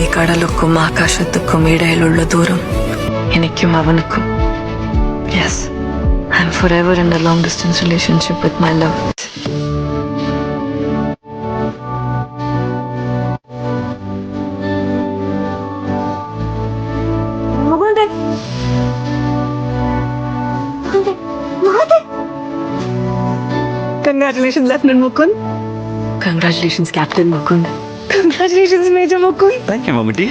ഈ കടലുക്കും ആകാശത്തുക്കും ഇടയിലുള്ള ദൂരം എനിക്കും അവനുക്കും. Yes, I'm forever in a long distance relationship with my love. Congratulations, Lieutenant Mukund. Congratulations, Captain Mukund. Congratulations, Major Mukund. Thank you, Mamati.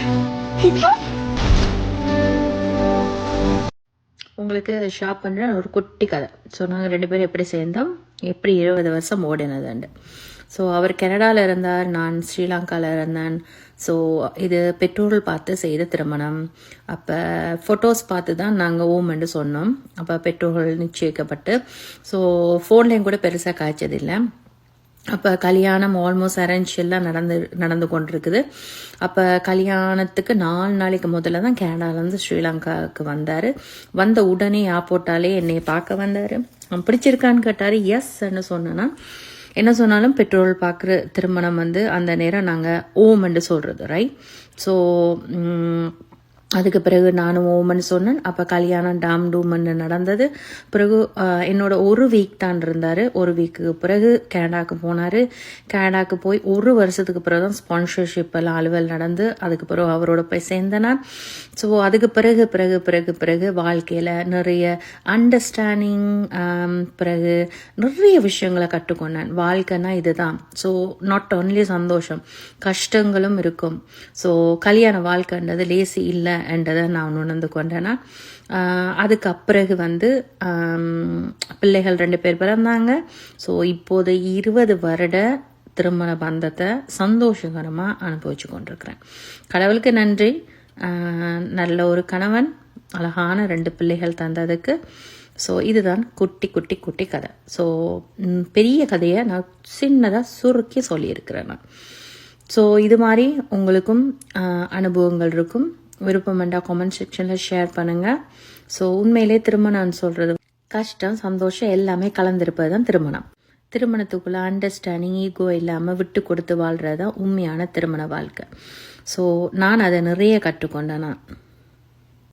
உங்களுக்கு shop பண்ணுற ஒரு குட்டி கதை. ஸோ நாங்கள் 2 பேரும் எப்படி சேர்ந்தோம், எப்படி 20 வருஷம் ஓடினதுண்டு. ஸோ அவர் கனடாவில் இருந்தார், நான் ஸ்ரீலங்காவில் இருந்தேன். ஸோ இது பெற்றோர்கள் பார்த்து செய்த திருமணம். அப்போ ஃபோட்டோஸ் பார்த்து தான் நாங்கள் ஓமென்று சொன்னோம். அப்போ பெற்றோர்கள் நிச்சயிக்கப்பட்டு, ஸோ ஃபோன்லேயும் கூட பெருசாக காய்ச்சதில்லை. அப்போ கல்யாணம் ஆல்மோஸ்ட் அரேஞ்ச் எல்லாம் நடந்து கொண்டிருக்குது. அப்போ கல்யாணத்துக்கு 4 நாளைக்கு முதல்ல தான் கனடாலேருந்து ஸ்ரீலங்காவுக்கு வந்தார். வந்த உடனே ஏர்போர்ட்டாலே என்னை பார்க்க வந்தார். பிடிச்சிருக்கான்னு கேட்டார். எஸ்ன்னு சொன்னேன்னா, என்ன சொன்னாலும் பெற்றோர்கள் பார்க்குற திருமணம் அந்த நேரம் நாங்கள் ஓமென்று சொல்கிறது, ரைட்? ஸோ அதுக்கு பிறகு நானும் ஓமன் சொன்னேன். அப்போ கல்யாணம் டாம் டூமன்னு நடந்தது. பிறகு என்னோட 1 வீக் தான் இருந்தார். 1 வீக்கு பிறகு கனடாவுக்கு போனார். கனடாவுக்கு போய் 1 வருஷத்துக்கு பிறகு தான் ஸ்பான்சர்ஷிப் எல்லாம் அலுவல் நடந்து அதுக்கு பிறகு அவரோட போய் சேர்ந்தேன். ஸோ அதுக்கு பிறகு பிறகு பிறகு பிறகு வாழ்க்கையில் நிறைய அண்டர்ஸ்டாண்டிங், பிறகு நிறைய விஷயங்களை கற்றுக்கொண்டேன். வாழ்க்கைனா இதுதான். ஸோ நாட் ஒன்லி சந்தோஷம், கஷ்டங்களும் இருக்கும். ஸோ கல்யாண வாழ்க்கைன்றது லேசி இல்லை என்றதை நான் உணர்ந்து கொண்டேன்னா, அதுக்கு பிறகு பிள்ளைகள் 2 பேர் பிறந்தாங்க. ஸோ இப்போது 20 வருட திருமண பந்தத்தை சந்தோஷகரமாக அனுபவிச்சு கொண்டிருக்கிறேன். கடவுளுக்கு நன்றி. நல்ல ஒரு கணவன், அழகான 2 பிள்ளைகள் தந்ததுக்கு. ஸோ இதுதான் குட்டி குட்டி குட்டி கதை. ஸோ பெரிய கதையை நான் சின்னதாக சுருக்கி சொல்லியிருக்கிறேன் நான். ஸோ இது மாதிரி உங்களுக்கும் அனுபவங்கள் இருக்கும். விருப்பமெண்டா கமெண்ட் செக்ஷனில் ஷேர் பண்ணுங்கள். ஸோ உண்மையிலே திருமணம்னு சொல்கிறது கஷ்டம், சந்தோஷம் எல்லாமே கலந்திருப்பது தான் திருமணம். திருமணத்துக்குள்ளே அண்டர்ஸ்டாண்டிங், ஈகோ இல்லாமல் விட்டு கொடுத்து வாழ்கிறது தான் உண்மையான திருமண வாழ்க்கை. ஸோ நான் அதை நிறைய கற்றுக்கொண்டேன் நான்.